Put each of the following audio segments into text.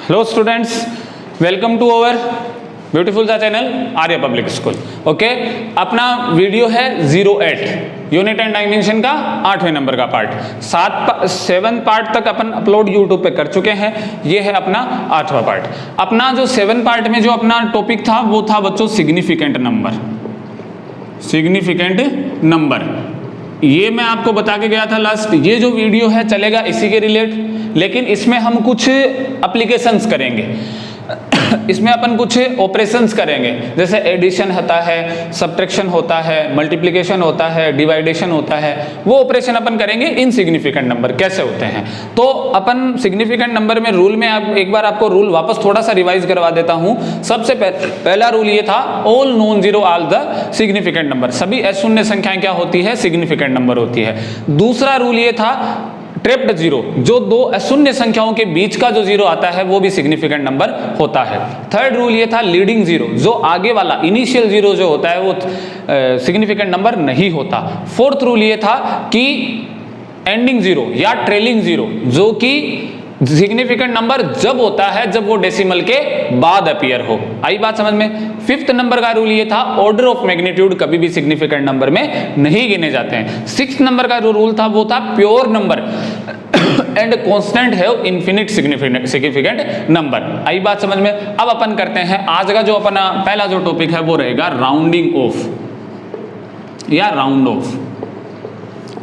Hello students, welcome to our beautiful सा channel Arya public school. Okay, अपना video है 08 unit and dimension का 8वें नंबर का पार्ट। 7 पार्ट तक अपन अपलोड यूट्यूब पे कर चुके हैं। ये है अपना 8वां पार्ट। अपना जो 7 पार्ट में जो अपना टॉपिक था वो था बच्चों सिग्निफिकेंट नंबर। सिग्निफिकेंट नंबर ये मैं आपको बता के गया था लास्ट। ये जो वीडियो है चलेगा इसी के रिलेट, लेकिन इसमें हम कुछ एप्लीकेशंस करेंगे। इसमें अपन कुछ ऑपरेशंस करेंगे, जैसे एडिशन होता है, सब्ट्रैक्शन होता है, मल्टीप्लिकेशन होता है, डिवाइडेशन होता है। वो ऑपरेशन अपन करेंगे इन सिग्निफिकेंट नंबर कैसे होते हैं। तो अपन सिग्निफिकेंट नंबर में रूल में एक बार आपको रूल वापस थोड़ा सा रिवाइज करवा देता हूं। सबसे पहला रूल ये था, all non zero are the significant number. सभी अशून्य संख्याएं क्या होती है? सिग्निफिकेंट नंबर होती है। दूसरा रूल ये था, ट्रिप्ड जीरो, जो दो अशून्य संख्याओं के बीच का जो जीरो आता है वो भी सिग्निफिकेंट नंबर होता है। थर्ड रूल ये था, लीडिंग जीरो, जो आगे वाला इनिशियल जीरो जो होता है वो सिग्निफिकेंट नंबर नहीं होता। फोर्थ रूल ये था कि एंडिंग जीरो या ट्रेलिंग जीरो, जो कि सिग्निफिकेंट नंबर जब होता है जब वो डेसिमल के बाद अपीयर हो। आई बात समझ में? फिफ्थ नंबर का रूल ये था, ऑर्डर ऑफ मैग्नीट्यूड कभी भी सिग्निफिकेंट नंबर में नहीं गिने जाते हैं। सिक्स्थ नंबर का जो रूल था वो था, प्योर नंबर एंड कांस्टेंट है इन्फिनिट सिग्निफिकेंट नंबर। आई बात समझ में? अब अपन करते हैं आज का जो अपना पहला जो टॉपिक है वो रहेगा राउंडिंग ऑफ या round off.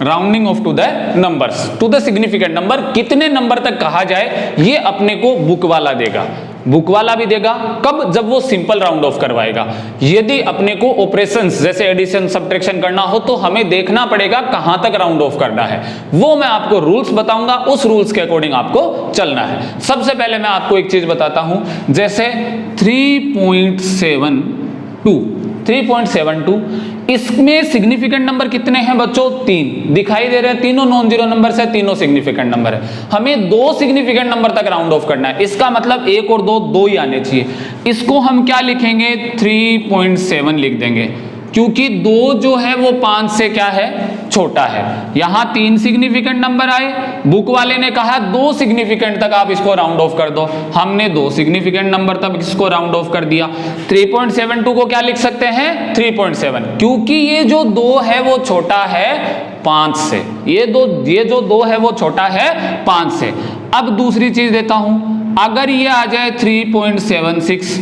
Rounding off to the numbers, to the significant number. कितने नंबर तक कहा जाए ये अपने को बुक वाला देगा। बुक वाला भी देगा कब? जब वो सिंपल राउंड ऑफ करवाएगा। यदि अपने को ऑपरेशंस जैसे एडिशन सब्ट्रैक्शन करना हो तो हमें देखना पड़ेगा कहां तक राउंड ऑफ करना है। वो मैं आपको रूल्स बताऊंगा, उस रूल्स के अकॉर्डिंग आपको चलना है। सबसे पहले मैं आपको एक चीज बताता हूं, जैसे 3.72 इसमें सिग्निफिकेंट नंबर कितने हैं बच्चों? 3 दिखाई दे रहे हैं। तीनों नॉन जीरो नंबर से, तीनों सिग्निफिकेंट नंबर है। हमें 2 सिग्निफिकेंट नंबर तक राउंड ऑफ करना है। इसका मतलब 1 और 2 ही आने चाहिए। इसको हम क्या लिखेंगे? 3.7 लिख देंगे, क्योंकि 2 जो है वो 5 से क्या है? छोटा है। यहां 3 सिग्निफिकेंट नंबर आए, बुक वाले ने कहा 2 सिग्निफिकेंट तक आप इसको राउंड ऑफ कर दो। हमने 2 सिग्निफिकेंट नंबर तक इसको राउंड ऑफ कर दिया। 3.72 को क्या लिख सकते हैं? 3.7, क्योंकि ये जो 2 है वो छोटा है 5 से। ये जो 2 है वो छोटा है 5 से। अब दूसरी चीज देता हूं, अगर ये आ जाए 3.76,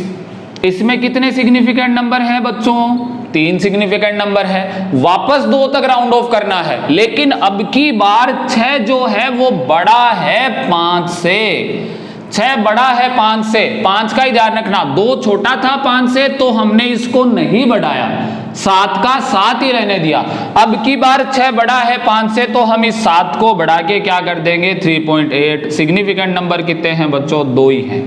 इसमें कितने सिग्निफिकेंट नंबर है बच्चों? 3 सिग्निफिकेंट नंबर है। वापस 2 तक राउंड ऑफ करना है, लेकिन अब की बार 6 जो है वो बड़ा है 5 से। 6 बड़ा है 5 से। 5 का ही ध्यान रखना, 2 छोटा था 5 से तो हमने इसको नहीं बढ़ाया, 7 का 7 ही रहने दिया। अब की बार 6 बड़ा है 5 से तो हम इस 7 को बढ़ा के क्या कर देंगे? 3.8। सिग्निफिकेंट नंबर कितने हैं बच्चों? 2 ही हैं।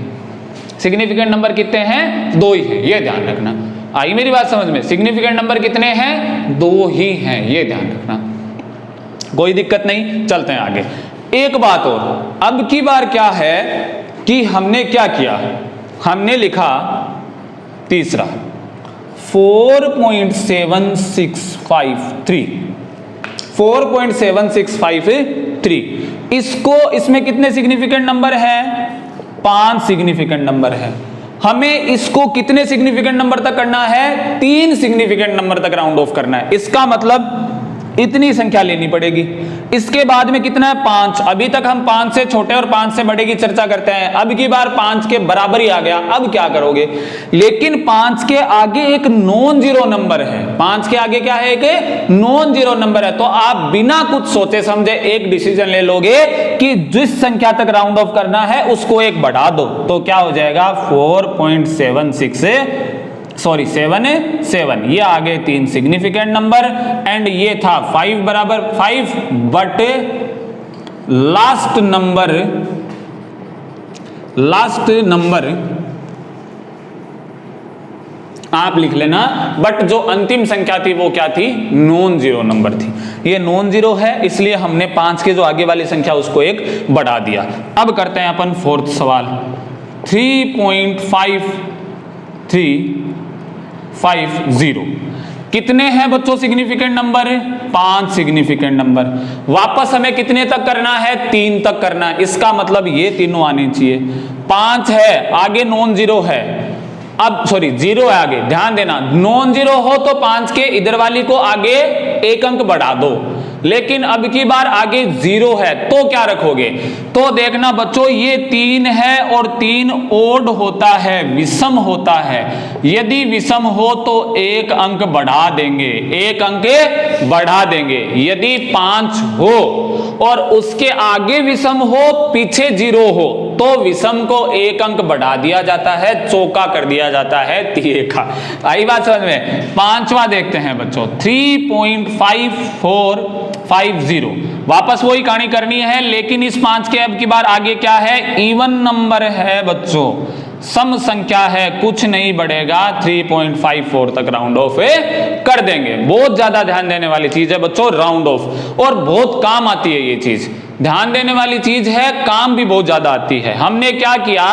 सिग्निफिकेंट नंबर कितने हैं? 2 ही है, ये ध्यान रखना। आई मेरी बात समझ में? सिग्निफिकेंट नंबर कितने हैं? 2 ही हैं, ये ध्यान रखना। कोई दिक्कत नहीं, चलते हैं आगे। एक बात और, अब की बार क्या है कि हमने क्या किया? हमने लिखा तीसरा 4.7653 4.7653। इसमें कितने सिग्निफिकेंट नंबर हैं? 5 सिग्निफिकेंट नंबर है। हमें इसको कितने सिग्निफिकेंट नंबर तक करना है? 3 सिग्निफिकेंट नंबर तक राउंड ऑफ करना है। इसका मतलब इतनी संख्या लेनी पड़ेगी। इसके बाद में कितना है? 5। अभी तक हम 5 से छोटे और 5 से बड़े की चर्चा करते हैं। अब की बार 5 के बराबर ही आ गया। अब क्या करोगे? लेकिन 5 के आगे एक नॉन जीरो नंबर है। 5 के आगे क्या है? एक नॉन जीरो नंबर है। तो आप बिना कुछ सोचे समझे एक डिसीजन ले लोगे कि जिस संख्या तक राउंड ऑफ करना है उसको एक बढ़ा दो। तो क्या हो जाएगा? 7 ये आगे 3 सिग्निफिकेंट नंबर एंड ये था 5 बराबर 5, बट लास्ट नंबर आप लिख लेना, बट जो अंतिम संख्या थी वो क्या थी? नॉन जीरो नंबर थी। ये नॉन जीरो है, इसलिए हमने 5 के जो आगे वाली संख्या उसको एक बढ़ा दिया। अब करते हैं अपन 4th सवाल। 3.5350 कितने हैं बच्चों सिग्निफिकेंट नंबर? 5 significant number. वापस हमें कितने तक करना है? 3 तक करना है। इसका मतलब ये तीनों आने चाहिए। 5 है, आगे नॉन जीरो है, अब सॉरी जीरो है आगे, ध्यान देना, नॉन जीरो हो तो 5 के इधर वाली को आगे 1 अंक बढ़ा दो, लेकिन अब की बार आगे 0 है तो क्या रखोगे? तो देखना बच्चों, ये 3 है और 3 ओड होता है, विषम होता है। यदि विषम हो तो 1 अंक बढ़ा देंगे, 1 अंक बढ़ा देंगे। यदि 5 हो और उसके आगे विषम हो, पीछे 0 हो, तो विषम को 1 अंक बढ़ा दिया जाता है, चौका कर दिया जाता है, तिरेखा। आई बात समझ में? 5वां देखते हैं बच्चों, 3.5450। वापस वही कहानी करनी है, लेकिन इस 5 के अब की बार आगे क्या है? इवन नंबर है बच्चों, सम संख्या है, कुछ नहीं बढ़ेगा, 3.54 तक राउंड ऑफ कर देंगे। बहुत ज्यादा ध्यान देने वाली चीज है बच्चों राउंड ऑफ, और बहुत काम आती है ये चीज, ध्यान देने वाली चीज है, काम भी बहुत ज्यादा आती है। हमने क्या किया,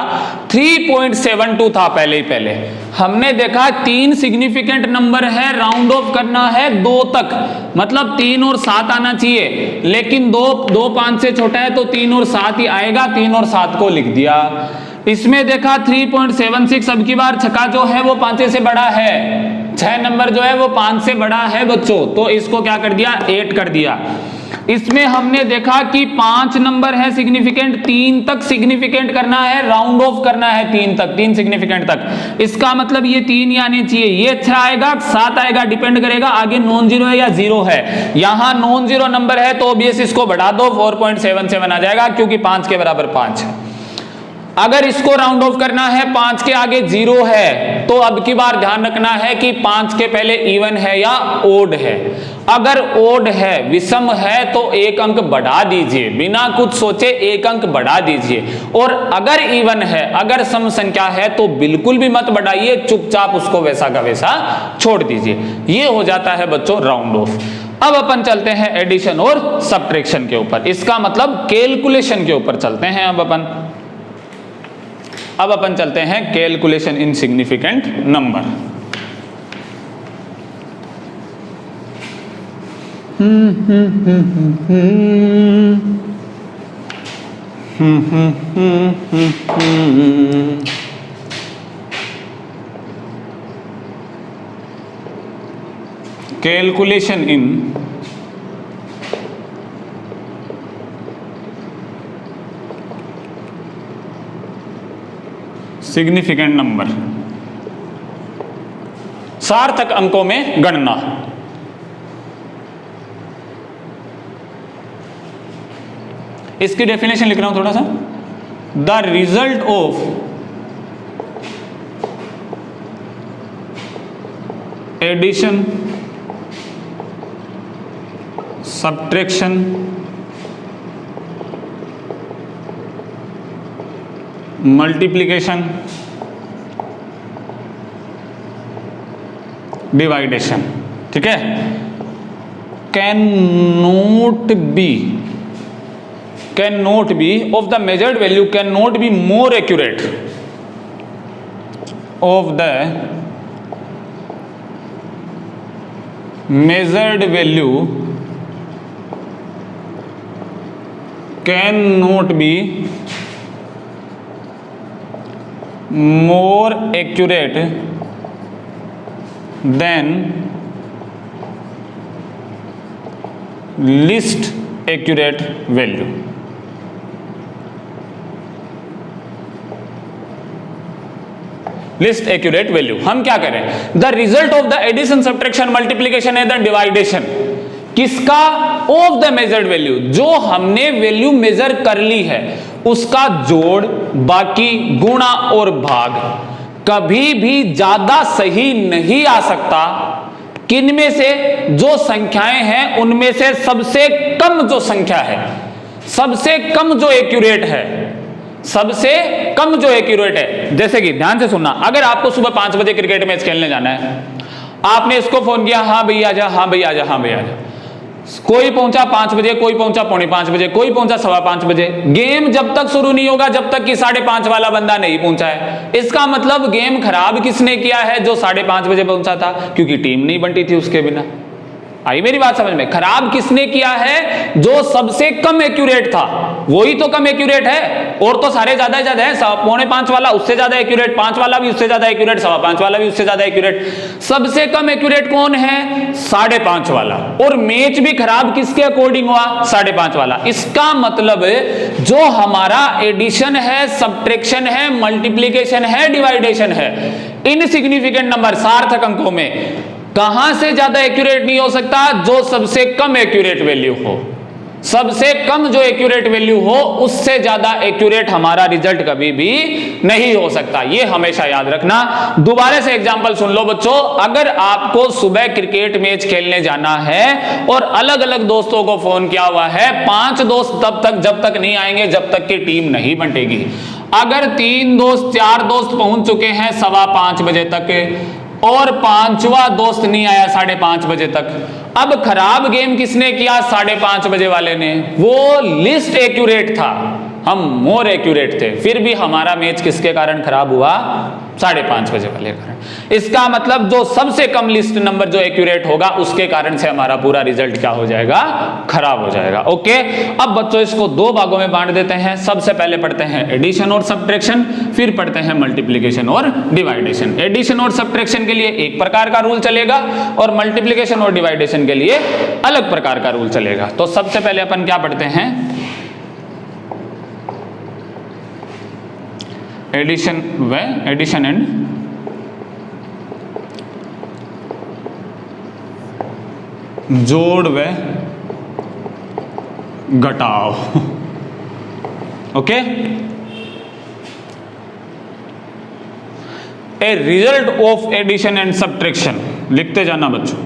3.72 था पहले ही पहले, हमने देखा 3 सिग्निफिकेंट नंबर है, राउंड ऑफ करना है 2 तक, मतलब 3 और 7 आना चाहिए, लेकिन 2 5 से छोटा है तो 3 और 7 ही आएगा, 3 और 7 को लिख दिया। इसमें देखा 3.76, अब की बार छक्का जो है वो 5 से बड़ा है, 6 नंबर जो है वो 5 से बड़ा है बच्चों, तो इसको क्या कर दिया? 8 कर दिया। इसमें हमने देखा कि 5 नंबर है सिग्निफिकेंट, 3 तक सिग्निफिकेंट करना है, राउंड ऑफ करना है 3 तक, 3 सिग्निफिकेंट तक। इसका मतलब ये 3 ही आने चाहिए, ये अच्छा आएगा 7 आएगा, डिपेंड करेगा आगे नॉन जीरो है या 0 है। यहां नॉन जीरो नंबर है तो ऑब्वियस इसको बढ़ा दो, 4.77 आ जाएगा, क्योंकि 5 के बराबर 5 है। अगर इसको राउंड ऑफ करना है, 5 के आगे 0 है, तो अब की बार ध्यान रखना है कि 5 के पहले इवन है या ओड है। अगर ओड है, विषम है, तो 1 अंक बढ़ा दीजिए, बिना कुछ सोचे 1 अंक बढ़ा दीजिए। और अगर इवन है, अगर सम संख्या है, तो बिल्कुल भी मत बढ़ाइए, चुपचाप उसको वैसा का वैसा छोड़ दीजिए। ये हो जाता है बच्चों राउंड ऑफ। अब अपन चलते हैं एडिशन और सब्ट्रैक्शन के ऊपर, इसका मतलब कैलकुलेशन के ऊपर चलते हैं। अब अपन चलते हैं calculation in significant number. Calculation in significant number, सार्थक अंकों में गणना। इसकी डेफिनेशन लिख रहा हूं थोड़ा सा, the result of addition, subtraction, multiplication, division, ठीक है, can not be of the measured value, can not be more accurate of the measured value, can not be more accurate than least accurate value। Least accurate value हम क्या करें, the result of the addition, subtraction, multiplication and the division, किसका? Of the measured value, जो हमने value major कर ली है उसका जोड़, बाकी गुणा और भाग। कभी भी ज्यादा सही नहीं आ सकता। किनमें से? जो संख्याएं हैं उनमें से सबसे कम जो संख्या है, सबसे कम जो एक्यूरेट है, सबसे कम जो एक्यूरेट है। जैसे कि ध्यान से सुनना, अगर आपको सुबह 5 बजे क्रिकेट मैच खेलने जाना है, आपने इसको फोन किया, हाँ भैया आजा, हाँ भैया आजा, हाँ भैया आजा। कोई पहुंचा 5 बजे, कोई पहुंचा 4:45 बजे, कोई पहुंचा 5:15 बजे। गेम जब तक शुरू नहीं होगा जब तक कि 5:30 वाला बंदा नहीं पहुंचा है। इसका मतलब गेम खराब किसने किया है? जो 5:30 बजे पहुंचा था, क्योंकि टीम नहीं बनती थी उसके बिना। आई मेरी बात समझ में? खराब किसने किया है? जो सबसे कम एक्यूरेट था, वही तो कम एक्यूरेट है। और तो सारे ज्यादा है, 4:45 वाला उससे ज्यादा एक्यूरेट, 5 वाला भी उससे ज्यादा एक्यूरेट, 5:15 वाला भी उससे ज्यादा एक्यूरेट। सबसे कम एक्यूरेट कौन है? 5:30 वाला। और मैच भी खराब किसके अकॉर्डिंग हुआ? 5:30 वाला। इसका मतलब जो हमारा एडिशन है, सब्ट्रैक्शन है, मल्टीप्लीकेशन है, डिवाइडेशन है, इनसिग्निफिकेंट नंबर सार्थक अंकों में कहां से ज्यादा एक्यूरेट नहीं हो सकता? जो सबसे कम एक्यूरेट वैल्यू हो। सबसे कम जो एक्यूरेट वैल्यू हो उससे ज्यादा एक्यूरेट हमारा रिजल्ट कभी भी नहीं हो सकता। ये हमेशा याद रखना। दोबारा से एग्जांपल सुन लो बच्चों। अगर आपको सुबह क्रिकेट मैच खेलने जाना है और अलग अलग दोस्तों को फोन किया हुआ है, 5 दोस्त तब तक जब तक नहीं आएंगे जब तक कि टीम नहीं बंटेगी। अगर 3 दोस्त 4 दोस्त पहुंच चुके हैं 5:15 बजे तक और 5वां दोस्त नहीं आया 5:30 बजे तक, अब खराब गेम किसने किया? 5:30 बजे वाले ने। वो लिस्ट एक्यूरेट था, हम मोर एक्यूरेट थे, फिर भी हमारा मैच किसके कारण खराब हुआ? 5:30 बजे वाले कारण। इसका मतलब जो सबसे कम लिस्ट नंबर जो एक्यूरेट होगा उसके कारण से हमारा पूरा रिजल्ट क्या हो जाएगा? खराब हो जाएगा। ओके, अब बच्चों इसको 2 भागों में बांट देते हैं। सबसे पहले पढ़ते हैं एडिशन और सब्ट्रैक्शन, फिर पढ़ते हैं मल्टीप्लिकेशन और डिवाइडेशन। एडिशन और सब्ट्रैक्शन के लिए एक प्रकार का रूल चलेगा और मल्टीप्लिकेशन और डिवाइडेशन के लिए अलग प्रकार का रूल चलेगा। तो सबसे पहले अपन क्या पढ़ते हैं? एडिशन एंड जोड़ व घटाव। Okay, a result of addition and subtraction, लिखते जाना बच्चों।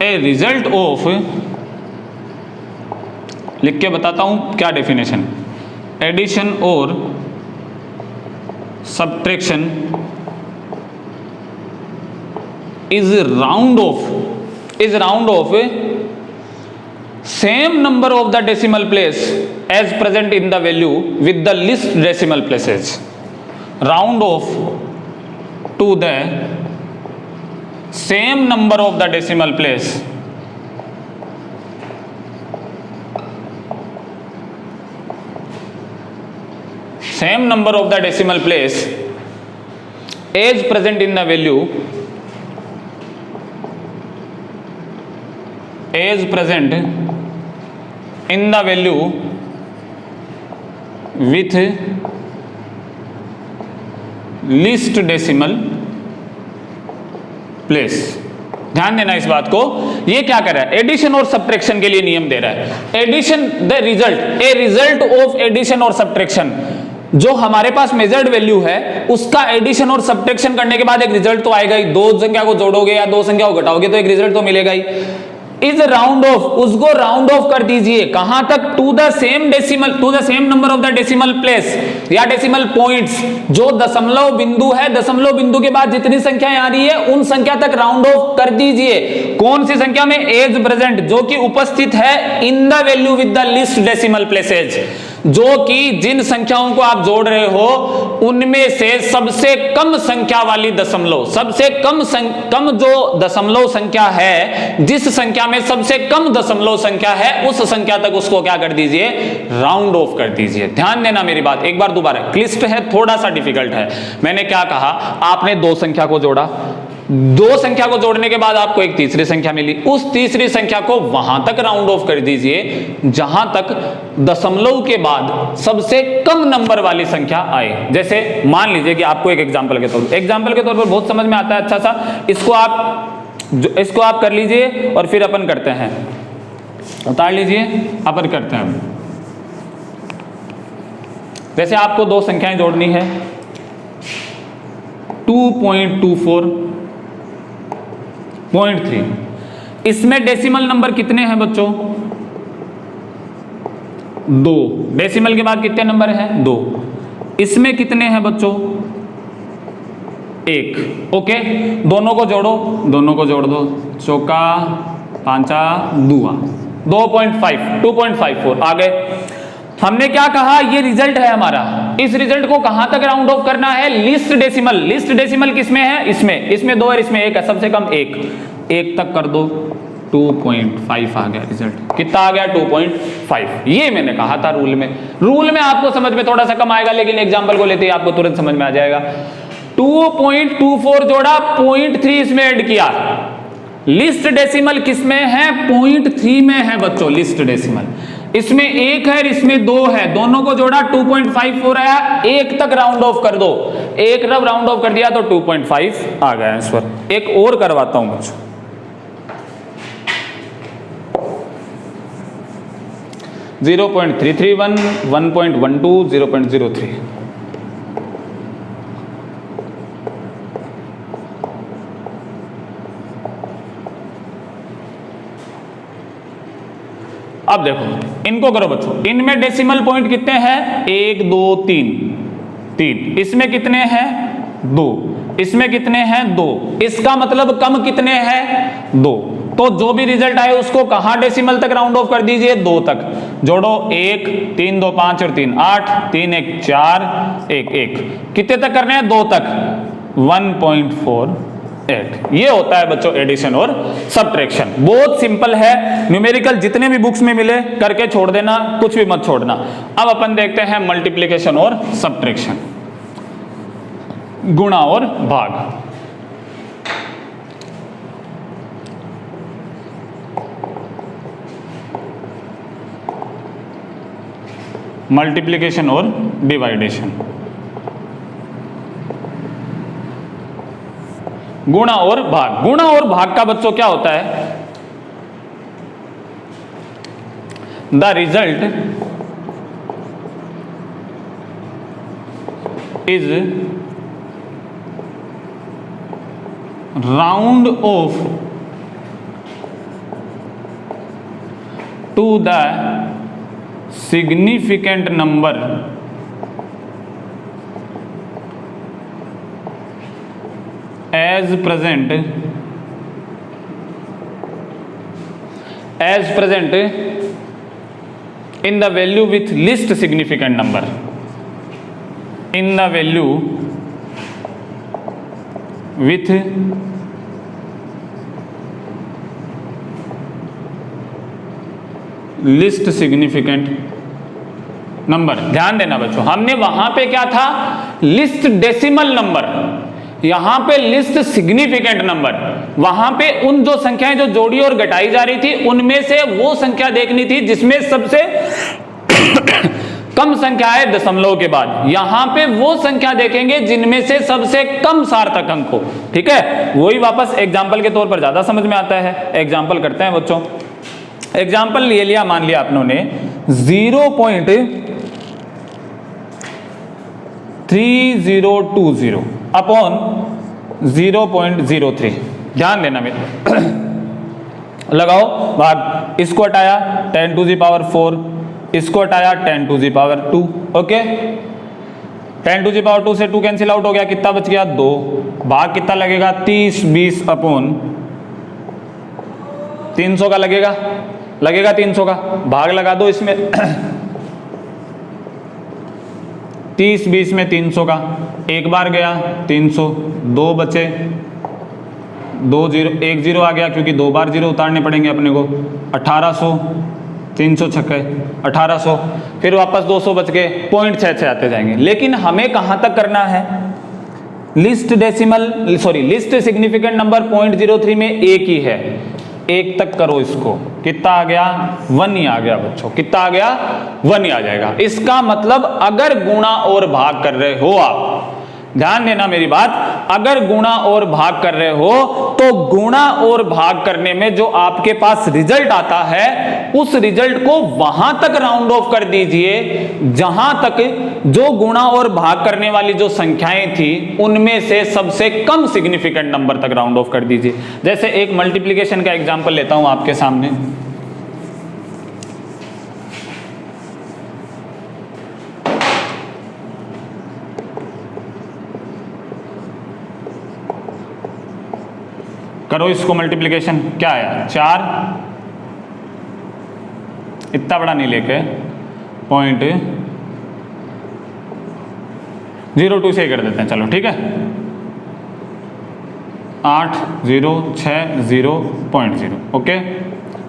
ए रिजल्ट ऑफ, लिख के बताता हूं क्या डेफिनेशन। एडिशन और subtraction is round off same number of the decimal place as present in the value with the least decimal places. Round off to the same number of the decimal place same number of the decimal place as present in the value with least decimal place। ध्यान देना इस बात को। ये क्या कर रहा है? एडिशन और सब्ट्रैक्शन के लिए नियम दे रहा है। Addition the result, a result of addition और सब्ट्रैक्शन, जो हमारे पास मेजर्ड वैल्यू है उसका एडिशन और सब्ट्रैक्शन करने के बाद एक रिजल्ट तो आएगा ही। 2 संख्या को जोड़ोगे या 2 संख्या को घटाओगे तो एक रिजल्ट तो मिलेगा ही। इज राउंड ऑफ, उसको राउंड ऑफ कर दीजिए। कहां तक? To the same number of the decimal place या डेसिमल पॉइंट्स। जो दशमलव बिंदु है, दशमलव बिंदु के बाद जितनी संख्याएं आ रही है उन संख्या तक राउंड ऑफ कर दीजिए। कौन सी संख्या में? एज प्रेजेंट, जो कि उपस्थित है इन the value with the least decimal places, जो कि जिन संख्याओं को आप जोड़ रहे हो उनमें से सबसे कम संख्या वाली दशमलव, सबसे कम जो दशमलव संख्या है, जिस संख्या में सबसे कम दशमलव संख्या है उस संख्या तक उसको क्या कर दीजिए? राउंड ऑफ कर दीजिए। ध्यान देना मेरी बात, एक बार दोबारा। क्लिष्ट है, थोड़ा सा डिफिकल्ट है। मैंने क्या कहा? आपने 2 संख्या को जोड़ा, 2 संख्या को जोड़ने के बाद आपको एक तीसरी संख्या मिली। उस तीसरी संख्या को वहां तक राउंड ऑफ कर दीजिए जहां तक दशमलव के बाद सबसे कम नंबर वाली संख्या आए। जैसे मान लीजिए कि आपको एक एग्जांपल के तौर पर बहुत समझ में आता है अच्छा सा, इसको आप कर लीजिए और फिर अपन करते हैं। उतार लीजिए, अपन करते हैं। जैसे आपको 2 संख्याएं जोड़नी है, 2.24.3। इसमें डेसिमल नंबर कितने हैं बच्चों? 2। डेसिमल के बाद कितने नंबर हैं? 2। इसमें कितने हैं बच्चों? 1। ओके, दोनों को जोड़ो, दोनों को जोड़ दो। चौका पांचा दुआ 2.5 2.54 आ गए। हमने क्या कहा, ये रिजल्ट है हमारा, इस रिजल्ट को कहां तक राउंड ऑफ करना है, लिस्ट डेसिमल। लिस्ट डेसिमल किसमें है, इसमें 2 और इसमें 1 है, सबसे कम 1 तक कर दो, 2.5 आ गया रिजल्ट। कितना आ गया, 2.5। ये मैंने कहा था रूल में आपको समझ में थोड़ा सा कम आएगा, लेकिन एग्जांपल को लेते ही आपको तुरंत समझ में आ जाएगा। 2.24 जोड़ा, 0.3 इसमें ऐड किया। लिस्ट डेसिमल किसमें है, 0.3 में है बच्चों लिस्ट डेसिमल। इसमें 1 है, इसमें 2 है, दोनों को जोड़ा 2.5 हो रहा है। 1 तक राउंड ऑफ कर दो, 1 जब राउंड ऑफ कर दिया तो 2.5 आ गया आंसर। एक और करवाता हूं बच्चों, 0.331, 1.12, 0.03। अब देखो इनको करो बच्चों, इनमें डेसिमल पॉइंट कितने हैं, 1 2 3, इसमें कितने हैं 2, इसमें कितने हैं 2, इसका मतलब कम कितने हैं 2। तो जो भी रिजल्ट आए उसको कहां डेसिमल तक राउंड ऑफ कर दीजिए, 2 तक। जोड़ो 1 3 2 5 और 3 8, 3 1 4, 1 1, कितने तक करने हैं, 2 तक, 1.48। ये होता है बच्चों एडिशन और सब्ट्रैक्शन। बहुत सिंपल है, न्यूमेरिकल जितने भी बुक्स में मिले करके छोड़ देना, कुछ भी मत छोड़ना। अब अपन देखते हैं मल्टीप्लिकेशन और सब्ट्रैक्शन, गुणा और भाग। मल्टीप्लिकेशन और डिवाइडेशन, गुणा और भाग। गुणा और भाग का बच्चों क्या होता है, the result is round off to the significant number as present in the value with least significant number, in the value with least significant number. ध्यान देना बच्चों, हमने वहां पे क्या था, लिस्ट डेसिमल नंबर, यहां पे लिस्ट सिग्निफिकेंट नंबर। वहां पे उन जो संख्याएं जो जोड़ी और घटाई जा रही थी उनमें से वो संख्या देखनी थी जिसमें सबसे कम संख्या है दशमलव के बाद। यहां पे वो संख्या देखेंगे जिनमें से सबसे कम सार्थक अंक हो। ठीक है, वही वापस एग्जाम्पल के तौर पर ज्यादा समझ में आता है। एग्जाम्पल करते हैं बच्चों। एग्जाम्पल ले लिया, मान लिया आपनों ने 0.3020 अपॉन 0.03। ध्यान देना मेरे लगाओ भाग, इसको हटाया 10 to the power 4, इसको हटाया 10 to the power 2। Okay, 10 to the power 2 से 2 कैंसिल आउट हो गया, कितना बच गया 2। भाग कितना लगेगा, 30 20 अपॉन 300 का लगेगा 300 का। भाग लगा दो इसमें 30 20 में 300 का, एक बार गया 300, 2 बचे, 2 0 1 0 आ गया क्योंकि 2 बार 0 उतारने पड़ेंगे अपने को। 1800, 300 छक्के 1800, फिर वापस 200 बच गए, 0.66 आते जाएंगे। लेकिन हमें कहां तक करना है, लिस्ट सिग्निफिकेंट नंबर 0.03 में एक ही है, 1 तक करो इसको। कितना आ गया, 1 ही आ गया बच्चों। कितना आ गया, 1 ही आ जाएगा। इसका मतलब अगर गुणा और भाग कर रहे हो आप, ध्यान देना मेरी बात, अगर गुणा और भाग कर रहे हो तो गुणा और भाग करने में जो आपके पास रिजल्ट आता है उस रिजल्ट को वहां तक राउंड ऑफ कर दीजिए जहां तक जो गुणा और भाग करने वाली जो संख्याएं थी उनमें से सबसे कम सिग्निफिकेंट नंबर तक राउंड ऑफ कर दीजिए। जैसे एक मल्टीप्लिकेशन का एग्जांपल लेता हूं आपके सामने। करो इसको मल्टीप्लिकेशन, क्या आया 4, इतना बड़ा नहीं लेके 0.02 से ही कर देते हैं, चलो ठीक है। 8060.0, ओके।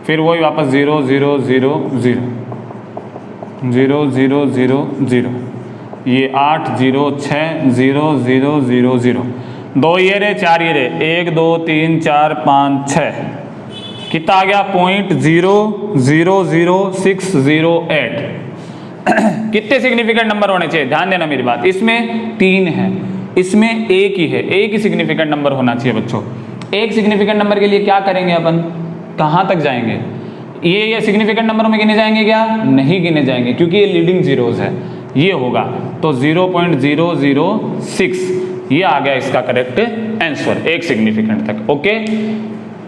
फिर वही वापस 0 0 0 0 0 0 0 0, ये 8 0 6 0 0 0 0, 2 ये रे 4 ये रे, 1 2 3 4 5 6, कितना आ गया 0.00608। कितने सिग्निफिकेंट नंबर होने चाहिए, ध्यान देना मेरी बात, इसमें 3 है, इसमें एक ही है, एक ही सिग्निफिकेंट नंबर होना चाहिए बच्चों। एक सिग्निफिकेंट नंबर के लिए क्या करेंगे अपन, कहाँ तक जाएंगे, ये सिग्निफिकेंट नंबरों में गिने जाएंगे क्या, नहीं गिने जाएंगे, क्योंकि ये लीडिंग जीरोज है, ये होगा तो 0.006, ये आ गया इसका करेक्ट आंसर, एक सिग्निफिकेंट तक, ओके।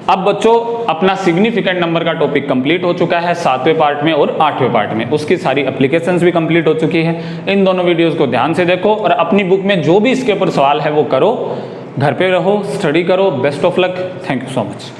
अब बच्चों अपना सिग्निफिकेंट नंबर का टॉपिक कंप्लीट हो चुका है 7वें पार्ट में और 8वें पार्ट में, उसकी सारी एप्लीकेशंस भी कंप्लीट हो चुकी है। इन दोनों वीडियोस को ध्यान से देखो और अपनी बुक में जो भी इसके ऊपर सवाल है वो करो, घर पे रहो, स्टडी करो। Best of luck, thank you so much.